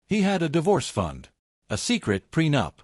He had a divorce fund, a secret prenup,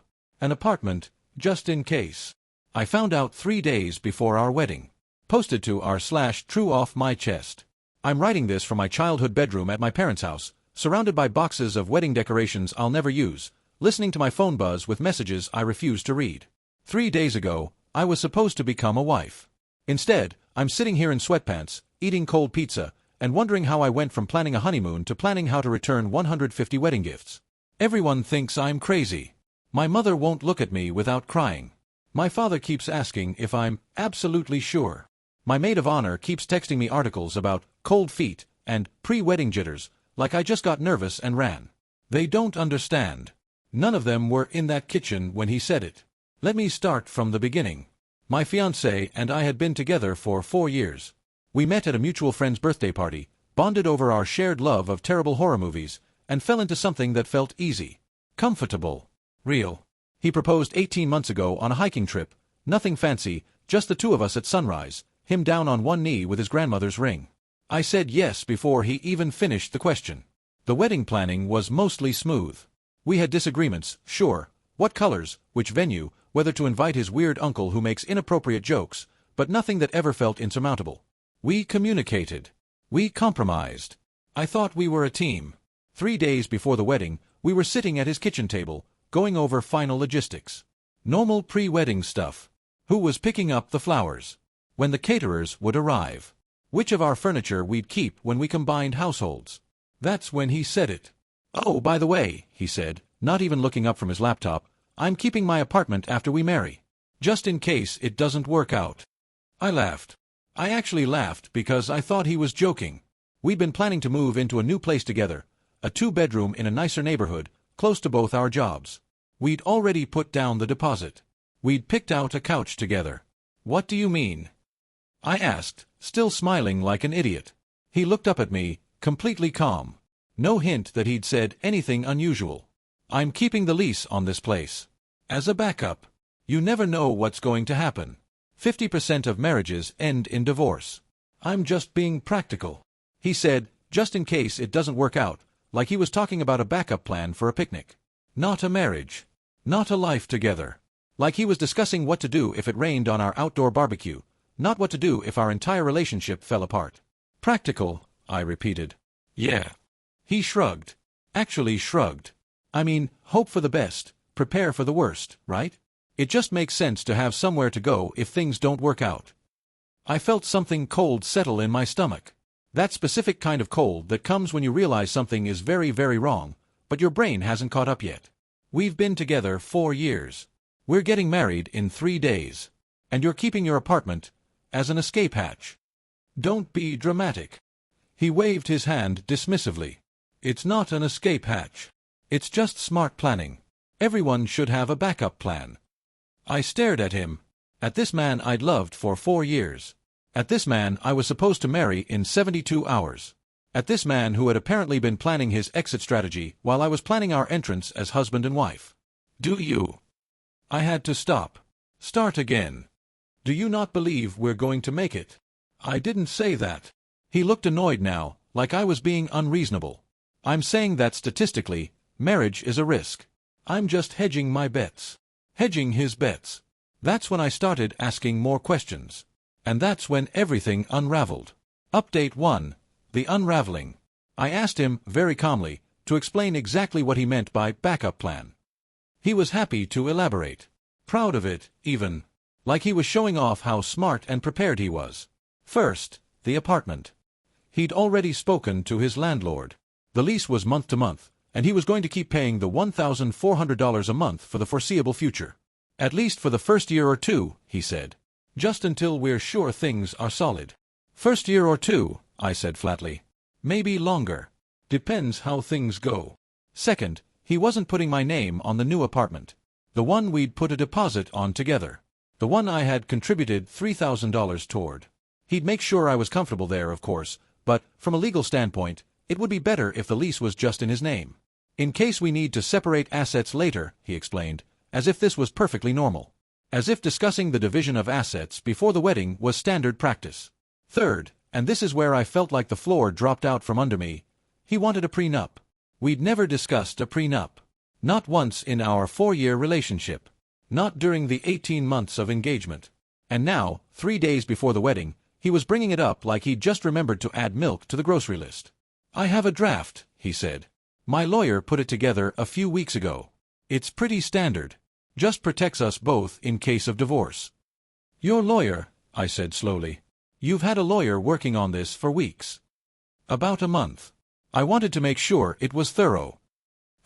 an apartment, just in case. I found out 3 days before our wedding. Posted to r/true off my chest. I'm writing this from my childhood bedroom at my parents' house, surrounded by boxes of wedding decorations I'll never use, listening to my phone buzz with messages I refuse to read. 3 days ago, I was supposed to become a wife. Instead, I'm sitting here in sweatpants, eating cold pizza, and wondering how I went from planning a honeymoon to planning how to return 150 wedding gifts. Everyone thinks I'm crazy. My mother won't look at me without crying. My father keeps asking if I'm absolutely sure. My maid of honor keeps texting me articles about cold feet and pre-wedding jitters, like I just got nervous and ran. They don't understand. None of them were in that kitchen when he said it. Let me start from the beginning. My fiancée and I had been together for 4 years. We met at a mutual friend's birthday party, bonded over our shared love of terrible horror movies, and fell into something that felt easy, comfortable, real. He proposed 18 months ago on a hiking trip, nothing fancy, just the two of us at sunrise, him down on one knee with his grandmother's ring. I said yes before he even finished the question. The wedding planning was mostly smooth. We had disagreements, sure, what colors, which venue, whether to invite his weird uncle who makes inappropriate jokes, but nothing that ever felt insurmountable. We communicated. We compromised. I thought we were a team. 3 days before the wedding, we were sitting at his kitchen table, going over final logistics. Normal pre-wedding stuff. Who was picking up the flowers? When the caterers would arrive? Which of our furniture we'd keep when we combined households? That's when he said it. Oh, by the way, he said, not even looking up from his laptop, I'm keeping my apartment after we marry. Just in case it doesn't work out. I laughed. I actually laughed because I thought he was joking. We'd been planning to move into a new place together, a 2-bedroom in a nicer neighborhood, close to both our jobs. We'd already put down the deposit. We'd picked out a couch together. What do you mean? I asked, still smiling like an idiot. He looked up at me, completely calm. No hint that he'd said anything unusual. I'm keeping the lease on this place. As a backup. You never know what's going to happen. 50% of marriages end in divorce. I'm just being practical. He said, just in case it doesn't work out, like he was talking about a backup plan for a picnic. Not a marriage. Not a life together. Like he was discussing what to do if it rained on our outdoor barbecue, not what to do if our entire relationship fell apart. Practical, I repeated. Yeah. He shrugged. Actually shrugged. I mean, hope for the best, prepare for the worst, right? It just makes sense to have somewhere to go if things don't work out. I felt something cold settle in my stomach. That specific kind of cold that comes when you realize something is very, very wrong, but your brain hasn't caught up yet. We've been together 4 years. We're getting married in 3 days. And you're keeping your apartment as an escape hatch. Don't be dramatic. He waved his hand dismissively. It's not an escape hatch. It's just smart planning. Everyone should have a backup plan. I stared at him. At this man I'd loved for 4 years. At this man I was supposed to marry in 72 hours. At this man who had apparently been planning his exit strategy while I was planning our entrance as husband and wife. Do you? I had to stop. Start again. Do you not believe we're going to make it? I didn't say that. He looked annoyed now, like I was being unreasonable. I'm saying that statistically, marriage is a risk. I'm just hedging my bets. Hedging his bets. That's when I started asking more questions. And that's when everything unraveled. Update 1. The unraveling. I asked him, very calmly, to explain exactly what he meant by backup plan. He was happy to elaborate. Proud of it, even. Like he was showing off how smart and prepared he was. First, the apartment. He'd already spoken to his landlord. The lease was month to month, and he was going to keep paying the $1,400 a month for the foreseeable future. At least for the first year or 2, he said. Just until we're sure things are solid. First year or 2, I said flatly. Maybe longer. Depends how things go. Second, he wasn't putting my name on the new apartment. The one we'd put a deposit on together. The one I had contributed $3,000 toward. He'd make sure I was comfortable there, of course, but, from a legal standpoint, it would be better if the lease was just in his name. In case we need to separate assets later, he explained, as if this was perfectly normal. As if discussing the division of assets before the wedding was standard practice. Third, and this is where I felt like the floor dropped out from under me, he wanted a prenup. We'd never discussed a prenup. Not once in our 4-year relationship. Not during the 18 months of engagement. And now, 3 days before the wedding, he was bringing it up like he'd just remembered to add milk to the grocery list. "I have a draft," he said. "My lawyer put it together a few weeks ago. It's pretty standard. Just protects us both in case of divorce." "Your lawyer," I said slowly. "You've had a lawyer working on this for weeks." "About a month. I wanted to make sure it was thorough."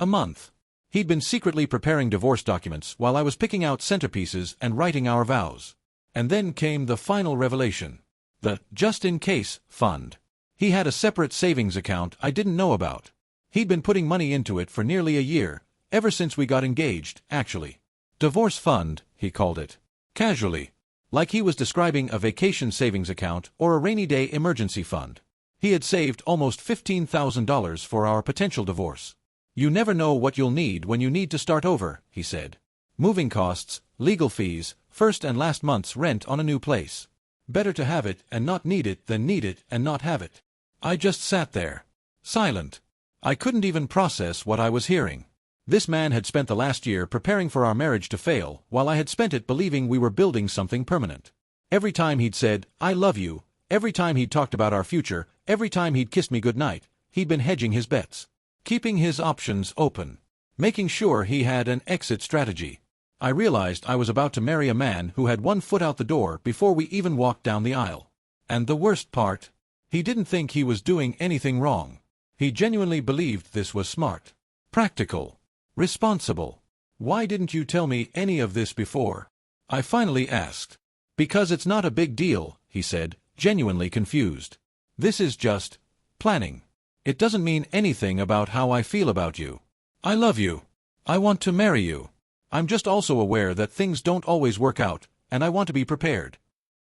A month. He'd been secretly preparing divorce documents while I was picking out centerpieces and writing our vows. And then came the final revelation. The just-in-case fund. He had a separate savings account I didn't know about. He'd been putting money into it for nearly a year, ever since we got engaged, actually. Divorce fund, he called it. Casually. Like he was describing a vacation savings account or a rainy day emergency fund. He had saved almost $15,000 for our potential divorce. "You never know what you'll need when you need to start over," he said. "Moving costs, legal fees, first and last month's rent on a new place. Better to have it and not need it than need it and not have it." I just sat there. Silent. I couldn't even process what I was hearing. This man had spent the last year preparing for our marriage to fail, while I had spent it believing we were building something permanent. Every time he'd said, "I love you," every time he'd talked about our future, every time he'd kissed me goodnight, he'd been hedging his bets. Keeping his options open. Making sure he had an exit strategy. I realized I was about to marry a man who had one foot out the door before we even walked down the aisle. And the worst part? He didn't think he was doing anything wrong. He genuinely believed this was smart. Practical. Responsible. "Why didn't you tell me any of this before?" I finally asked. "Because it's not a big deal," he said, genuinely confused. "This is just planning. It doesn't mean anything about how I feel about you. I love you. I want to marry you. I'm just also aware that things don't always work out, and I want to be prepared."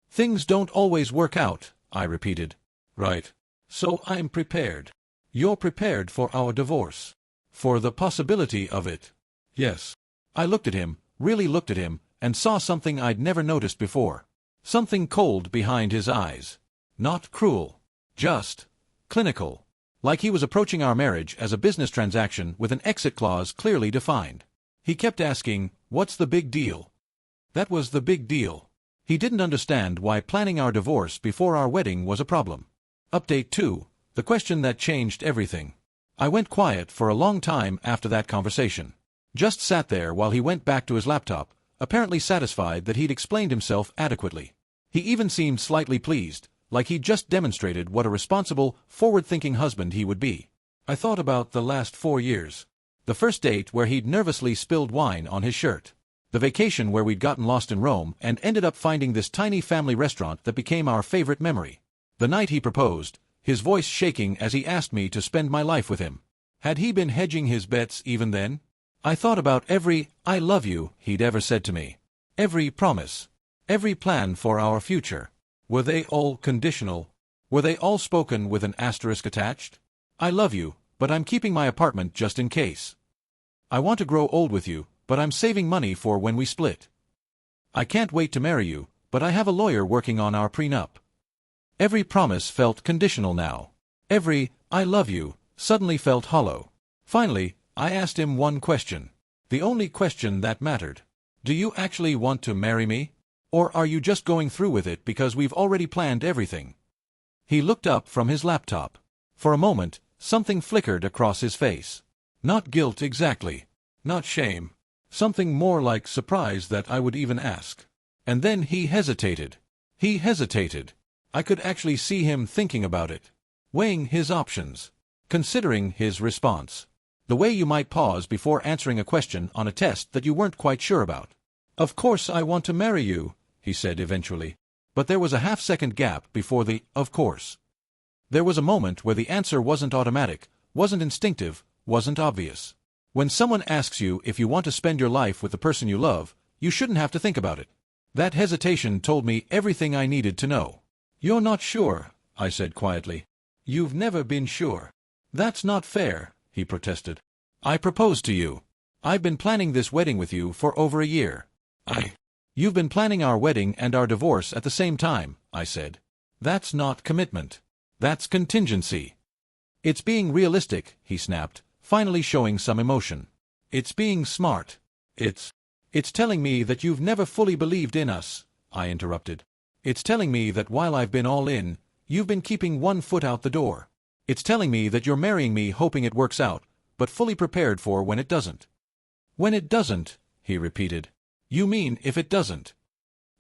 "Things don't always work out," I repeated. "Right. So I'm prepared." "You're prepared for our divorce? For the possibility of it?" "Yes." I looked at him, really looked at him, and saw something I'd never noticed before. Something cold behind his eyes. Not cruel. Just clinical. Like he was approaching our marriage as a business transaction with an exit clause clearly defined. He kept asking, "What's the big deal?" That was the big deal. He didn't understand why planning our divorce before our wedding was a problem. Update 2. The question that changed everything. I went quiet for a long time after that conversation. Just sat there while he went back to his laptop, apparently satisfied that he'd explained himself adequately. He even seemed slightly pleased, like he'd just demonstrated what a responsible, forward-thinking husband he would be. I thought about the last 4 years. The first date where he'd nervously spilled wine on his shirt. The vacation where we'd gotten lost in Rome and ended up finding this tiny family restaurant that became our favorite memory. The night he proposed, his voice shaking as he asked me to spend my life with him. Had he been hedging his bets even then? I thought about every "I love you" he'd ever said to me. Every promise. Every plan for our future. Were they all conditional? Were they all spoken with an asterisk attached? "I love you, but I'm keeping my apartment just in case." "I want to grow old with you, but I'm saving money for when we split." "I can't wait to marry you, but I have a lawyer working on our prenup." Every promise felt conditional now. Every "I love you" suddenly felt hollow. Finally, I asked him one question. The only question that mattered. "Do you actually want to marry me? Or are you just going through with it because we've already planned everything?" He looked up from his laptop. For a moment, something flickered across his face. Not guilt exactly. Not shame. Something more like surprise that I would even ask. And then he hesitated. He hesitated. I could actually see him thinking about it. Weighing his options. Considering his response. The way you might pause before answering a question on a test that you weren't quite sure about. "Of course I want to marry you," he said eventually. But there was a half-second gap before the "of course." There was a moment where the answer wasn't automatic, wasn't instinctive, wasn't obvious. When someone asks you if you want to spend your life with the person you love, you shouldn't have to think about it. That hesitation told me everything I needed to know. "You're not sure," I said quietly. "You've never been sure." "That's not fair," he protested. "I proposed to you. I've been planning this wedding with you for over a year." "You've been planning our wedding and our divorce at the same time," I said. "That's not commitment. That's contingency." "It's being realistic," he snapped, finally showing some emotion. It's being smart. It's telling me that you've never fully believed in us, I interrupted. It's telling me that while I've been all in, you've been keeping one foot out the door. It's telling me that you're marrying me hoping it works out, but fully prepared for when it doesn't. When it doesn't, he repeated. You mean if it doesn't?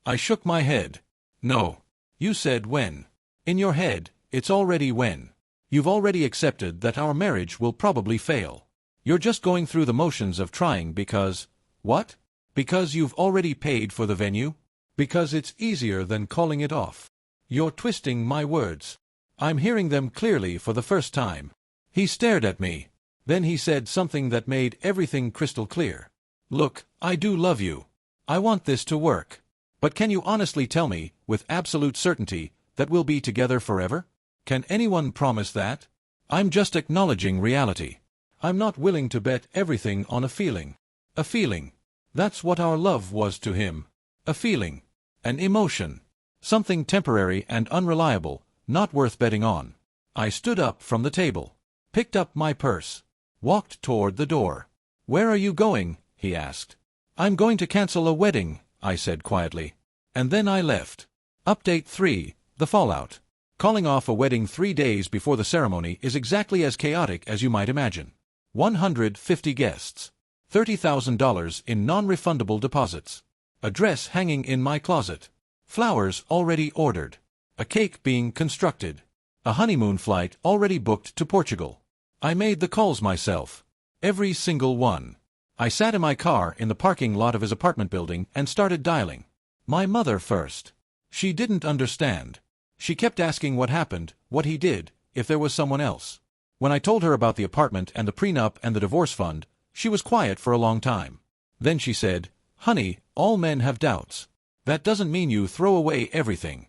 I shook my head. No. You said when. In your head, it's already when. You've already accepted that our marriage will probably fail. You're just going through the motions of trying because… What? Because you've already paid for the venue? Because it's easier than calling it off. You're twisting my words. I'm hearing them clearly for the first time. He stared at me. Then he said something that made everything crystal clear. Look, I do love you. I want this to work. But can you honestly tell me, with absolute certainty, that we'll be together forever? Can anyone promise that? I'm just acknowledging reality. I'm not willing to bet everything on a feeling. A feeling. That's what our love was to him. A feeling. An emotion. Something temporary and unreliable, not worth betting on. I stood up from the table, picked up my purse, walked toward the door. Where are you going? He asked. I'm going to cancel a wedding, I said quietly. And then I left. Update 3, the fallout. Calling off a wedding 3 days before the ceremony is exactly as chaotic as you might imagine. 150 guests. $30,000 in non-refundable deposits. A dress hanging in my closet. Flowers already ordered. A cake being constructed. A honeymoon flight already booked to Portugal. I made the calls myself. Every single one. I sat in my car in the parking lot of his apartment building and started dialing. My mother first. She didn't understand. She kept asking what happened, what he did, if there was someone else. When I told her about the apartment and the prenup and the divorce fund, she was quiet for a long time. Then she said, "Honey, all men have doubts. That doesn't mean you throw away everything."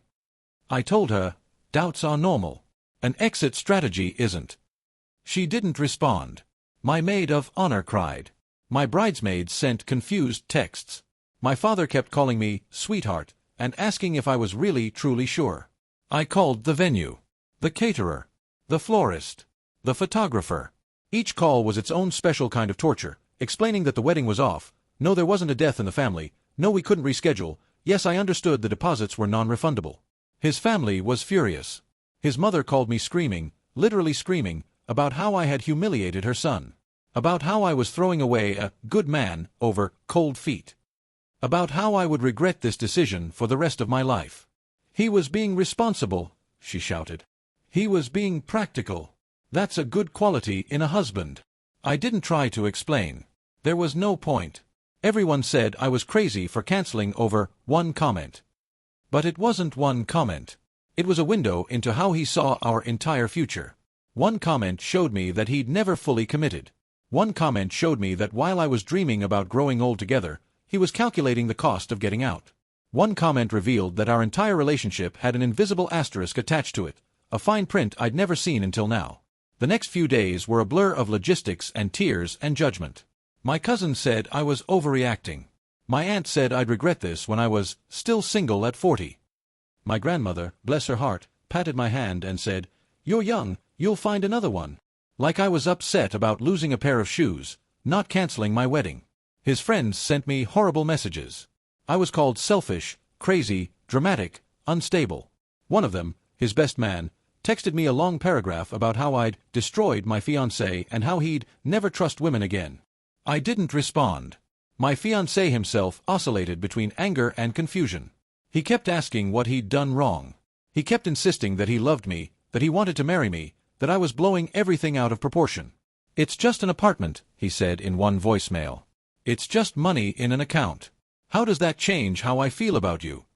I told her, doubts are normal. An exit strategy isn't. She didn't respond. My maid of honor cried. My bridesmaids sent confused texts. My father kept calling me sweetheart and asking if I was really truly sure. I called the venue, the caterer, the florist, the photographer. Each call was its own special kind of torture, explaining that the wedding was off. No, there wasn't a death in the family. No, we couldn't reschedule. Yes, I understood the deposits were non-refundable. His family was furious. His mother called me screaming, literally screaming, about how I had humiliated her son. About how I was throwing away a good man over cold feet. About how I would regret this decision for the rest of my life. He was being responsible, she shouted. He was being practical. That's a good quality in a husband. I didn't try to explain. There was no point. Everyone said I was crazy for canceling over one comment. But it wasn't one comment. It was a window into how he saw our entire future. One comment showed me that he'd never fully committed. One comment showed me that while I was dreaming about growing old together, he was calculating the cost of getting out. One comment revealed that our entire relationship had an invisible asterisk attached to it, a fine print I'd never seen until now. The next few days were a blur of logistics and tears and judgment. My cousin said I was overreacting. My aunt said I'd regret this when I was still single at 40. My grandmother, bless her heart, patted my hand and said, "You're young, you'll find another one." Like I was upset about losing a pair of shoes, not canceling my wedding. His friends sent me horrible messages. I was called selfish, crazy, dramatic, unstable. One of them, his best man, texted me a long paragraph about how I'd destroyed my fiancé and how he'd never trust women again. I didn't respond. My fiancé himself oscillated between anger and confusion. He kept asking what he'd done wrong. He kept insisting that he loved me, that he wanted to marry me, that I was blowing everything out of proportion. "It's just an apartment," he said in one voicemail. "It's just money in an account. How does that change how I feel about you?"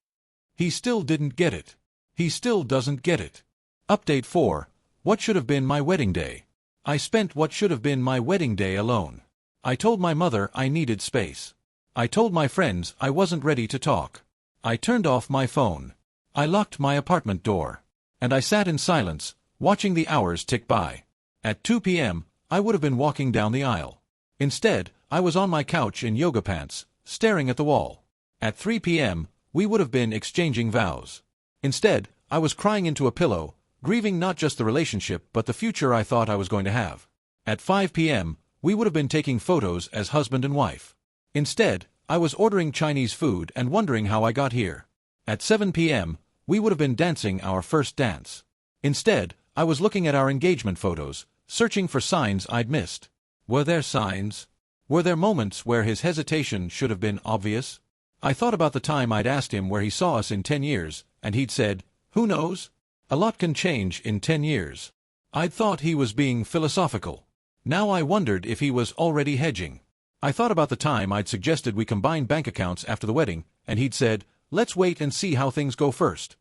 He still didn't get it. He still doesn't get it. Update 4. What should have been my wedding day? I spent what should have been my wedding day alone. I told my mother I needed space. I told my friends I wasn't ready to talk. I turned off my phone. I locked my apartment door. And I sat in silence, watching the hours tick by. At 2 p.m., I would have been walking down the aisle. Instead, I was on my couch in yoga pants, staring at the wall. At 3 p.m., we would have been exchanging vows. Instead, I was crying into a pillow, grieving not just the relationship but the future I thought I was going to have. At 5 p.m., we would have been taking photos as husband and wife. Instead, I was ordering Chinese food and wondering how I got here. At 7 p.m., we would have been dancing our first dance. Instead, I was looking at our engagement photos, searching for signs I'd missed. Were there signs? Were there moments where his hesitation should have been obvious? I thought about the time I'd asked him where he saw us in 10 years, and he'd said, "Who knows? A lot can change in 10 years." I'd thought he was being philosophical. Now I wondered if he was already hedging. I thought about the time I'd suggested we combine bank accounts after the wedding, and he'd said, "Let's wait and see how things go first."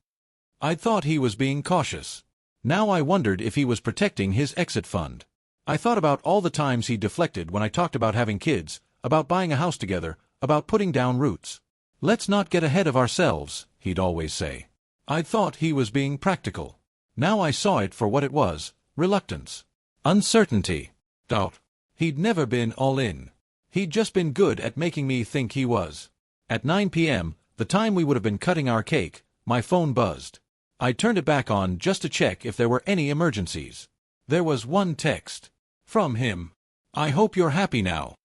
I'd thought he was being cautious. Now I wondered if he was protecting his exit fund. I thought about all the times he deflected when I talked about having kids, about buying a house together, about putting down roots. "Let's not get ahead of ourselves," he'd always say. I thought he was being practical. Now I saw it for what it was: reluctance, uncertainty, doubt. He'd never been all in. He'd just been good at making me think he was. At 9 p.m., the time we would have been cutting our cake, my phone buzzed. I turned it back on just to check if there were any emergencies. There was one text. From him. "I hope you're happy now."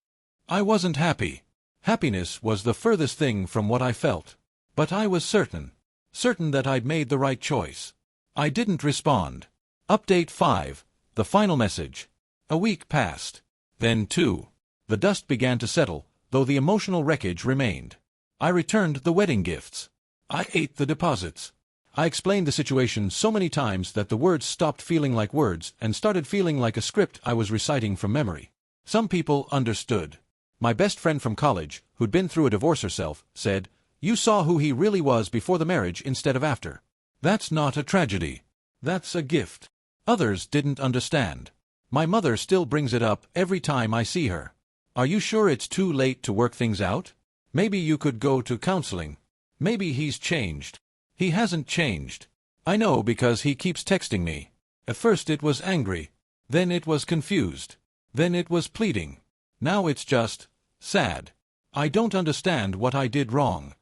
I wasn't happy. Happiness was the furthest thing from what I felt. But I was certain. Certain that I'd made the right choice. I didn't respond. Update 5. The final message. A week passed. Then 2. The dust began to settle, though the emotional wreckage remained. I returned the wedding gifts. I ate the deposits. I explained the situation so many times that the words stopped feeling like words and started feeling like a script I was reciting from memory. Some people understood. My best friend from college, who'd been through a divorce herself, said, "You saw who he really was before the marriage instead of after. That's not a tragedy. That's a gift." Others didn't understand. My mother still brings it up every time I see her. "Are you sure it's too late to work things out? Maybe you could go to counseling. Maybe he's changed." He hasn't changed. I know because he keeps texting me. At first it was angry. Then it was confused. Then it was pleading. Now it's just sad. I don't understand what I did wrong.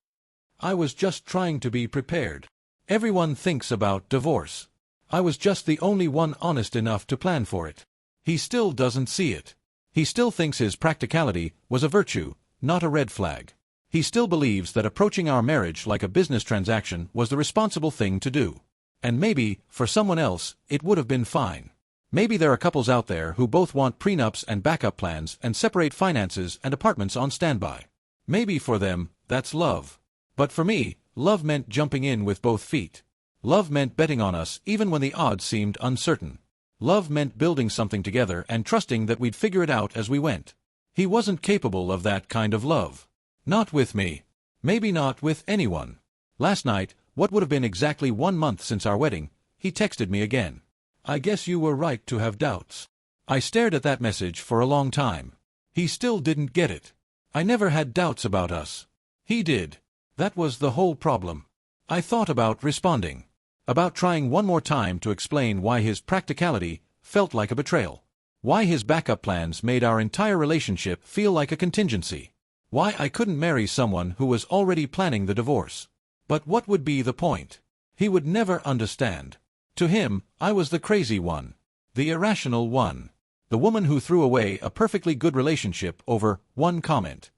I was just trying to be prepared. Everyone thinks about divorce. I was just the only one honest enough to plan for it. He still doesn't see it. He still thinks his practicality was a virtue, not a red flag. He still believes that approaching our marriage like a business transaction was the responsible thing to do. And maybe, for someone else, it would have been fine. Maybe there are couples out there who both want prenups and backup plans and separate finances and apartments on standby. Maybe for them, that's love. But for me, love meant jumping in with both feet. Love meant betting on us even when the odds seemed uncertain. Love meant building something together and trusting that we'd figure it out as we went. He wasn't capable of that kind of love. Not with me. Maybe not with anyone. Last night, what would have been exactly 1 month since our wedding, he texted me again. "I guess you were right to have doubts." I stared at that message for a long time. He still didn't get it. I never had doubts about us. He did. That was the whole problem. I thought about responding. About trying one more time to explain why his practicality felt like a betrayal. Why his backup plans made our entire relationship feel like a contingency. Why I couldn't marry someone who was already planning the divorce. But what would be the point? He would never understand. To him, I was the crazy one. The irrational one. The woman who threw away a perfectly good relationship over one comment.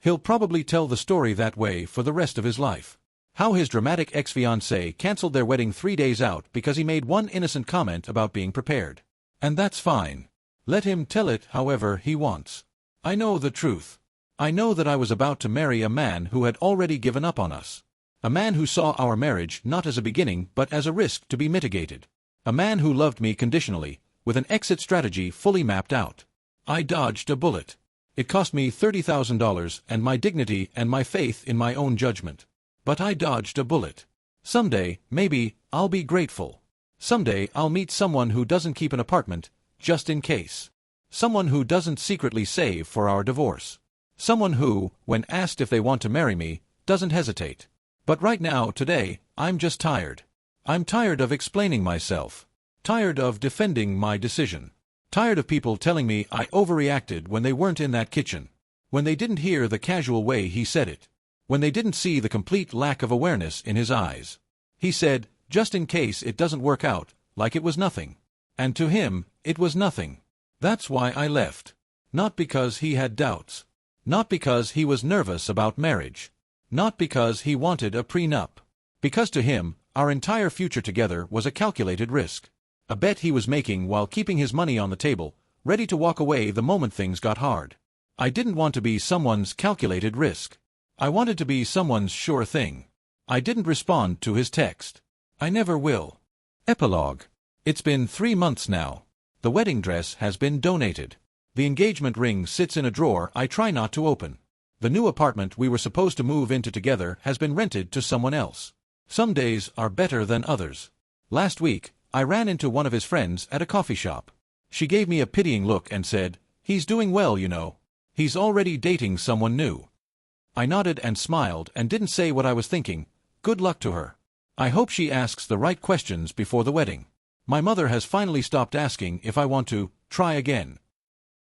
He'll probably tell the story that way for the rest of his life. How his dramatic ex-fiancée canceled their wedding 3 days out because he made one innocent comment about being prepared. And that's fine. Let him tell it however he wants. I know the truth. I know that I was about to marry a man who had already given up on us. A man who saw our marriage not as a beginning but as a risk to be mitigated. A man who loved me conditionally, with an exit strategy fully mapped out. I dodged a bullet. It cost me $30,000 and my dignity and my faith in my own judgment. But I dodged a bullet. Someday, maybe, I'll be grateful. Someday I'll meet someone who doesn't keep an apartment, just in case. Someone who doesn't secretly save for our divorce. Someone who, when asked if they want to marry me, doesn't hesitate. But right now, today, I'm just tired. I'm tired of explaining myself. Tired of defending my decision. Tired of people telling me I overreacted when they weren't in that kitchen. When they didn't hear the casual way he said it. When they didn't see the complete lack of awareness in his eyes. He said, just in case it doesn't work out, like it was nothing. And to him, it was nothing. That's why I left. Not because he had doubts. Not because he was nervous about marriage. Not because he wanted a prenup. Because to him, our entire future together was a calculated risk. A bet he was making while keeping his money on the table, ready to walk away the moment things got hard. I didn't want to be someone's calculated risk. I wanted to be someone's sure thing. I didn't respond to his text. I never will. Epilogue. It's been 3 months now. The wedding dress has been donated. The engagement ring sits in a drawer I try not to open. The new apartment we were supposed to move into together has been rented to someone else. Some days are better than others. Last week, I ran into one of his friends at a coffee shop. She gave me a pitying look and said, "He's doing well, you know. He's already dating someone new." I nodded and smiled and didn't say what I was thinking. Good luck to her. I hope she asks the right questions before the wedding. My mother has finally stopped asking if I want to try again.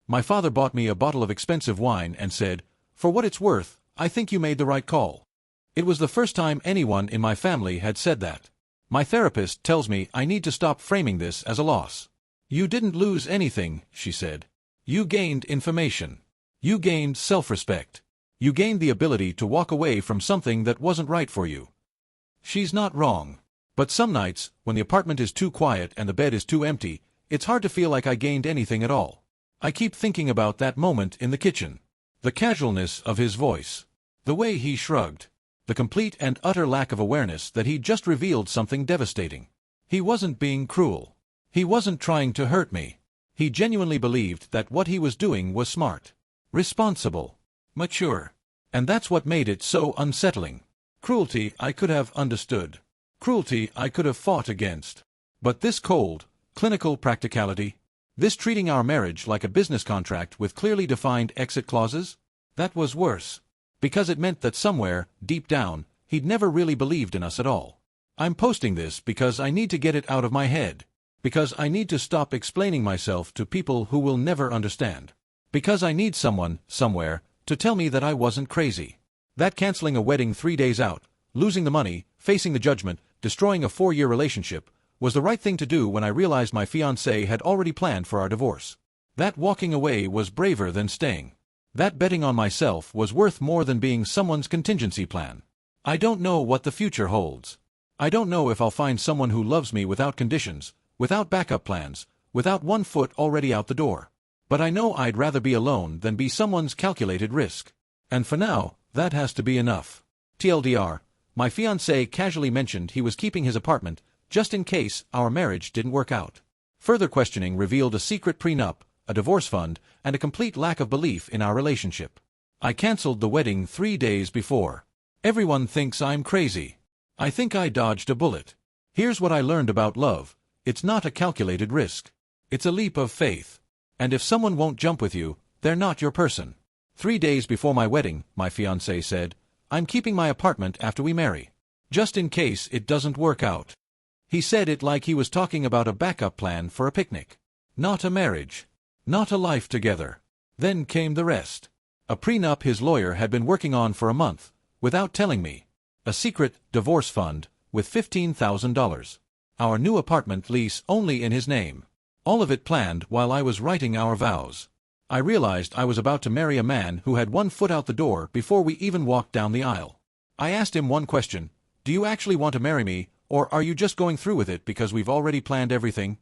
My father bought me a bottle of expensive wine and said, "For what it's worth, I think you made the right call." It was the first time anyone in my family had said that. My therapist tells me I need to stop framing this as a loss. "You didn't lose anything," she said. "You gained information. You gained self-respect. You gained the ability to walk away from something that wasn't right for you." She's not wrong. But some nights, when the apartment is too quiet and the bed is too empty, it's hard to feel like I gained anything at all. I keep thinking about that moment in the kitchen. The casualness of his voice. The way he shrugged. The complete and utter lack of awareness that he'd just revealed something devastating. He wasn't being cruel. He wasn't trying to hurt me. He genuinely believed that what he was doing was smart, responsible, mature. And that's what made it so unsettling. Cruelty I could have understood. Cruelty I could have fought against. But this cold, clinical practicality, this treating our marriage like a business contract with clearly defined exit clauses, that was worse. Because it meant that somewhere, deep down, he'd never really believed in us at all. I'm posting this because I need to get it out of my head. Because I need to stop explaining myself to people who will never understand. Because I need someone, somewhere, to tell me that I wasn't crazy. That canceling a wedding 3 days out, losing the money, facing the judgment, destroying a 4-year relationship, was the right thing to do when I realized my fiancé had already planned for our divorce. That walking away was braver than staying. That betting on myself was worth more than being someone's contingency plan. I don't know what the future holds. I don't know if I'll find someone who loves me without conditions, without backup plans, without one foot already out the door. But I know I'd rather be alone than be someone's calculated risk. And for now, that has to be enough. TLDR, my fiancé casually mentioned he was keeping his apartment, just in case our marriage didn't work out. Further questioning revealed a secret prenup, a divorce fund, and a complete lack of belief in our relationship. I canceled the wedding 3 days before. Everyone thinks I'm crazy. I think I dodged a bullet. Here's what I learned about love. It's not a calculated risk. It's a leap of faith. And if someone won't jump with you, they're not your person. 3 days before my wedding, my fiancé said, "I'm keeping my apartment after we marry. Just in case it doesn't work out." He said it like he was talking about a backup plan for a picnic. Not a marriage. Not a life together. Then came the rest. A prenup his lawyer had been working on for a month, without telling me. A secret divorce fund, with $15,000. Our new apartment lease only in his name. All of it planned while I was writing our vows. I realized I was about to marry a man who had 1 foot out the door before we even walked down the aisle. I asked him one question: "Do you actually want to marry me, or are you just going through with it because we've already planned everything?"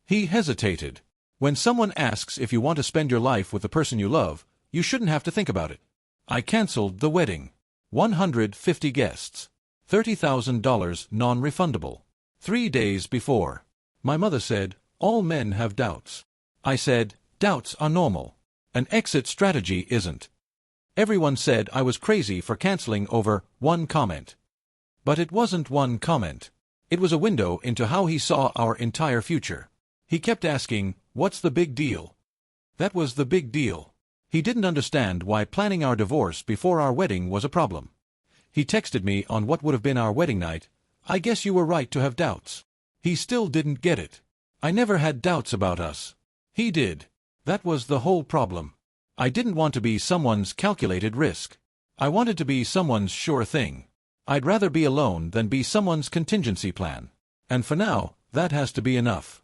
He hesitated. When someone asks if you want to spend your life with the person you love, you shouldn't have to think about it. I canceled the wedding. 150 guests. $30,000 non-refundable. 3 days before. My mother said, "All men have doubts." I said, "Doubts are normal. An exit strategy isn't." Everyone said I was crazy for canceling over one comment. But it wasn't one comment. It was a window into how he saw our entire future. He kept asking, "What's the big deal?" That was the big deal. He didn't understand why planning our divorce before our wedding was a problem. He texted me on what would have been our wedding night, "I guess you were right to have doubts." He still didn't get it. I never had doubts about us. He did. That was the whole problem. I didn't want to be someone's calculated risk. I wanted to be someone's sure thing. I'd rather be alone than be someone's contingency plan. And for now, that has to be enough.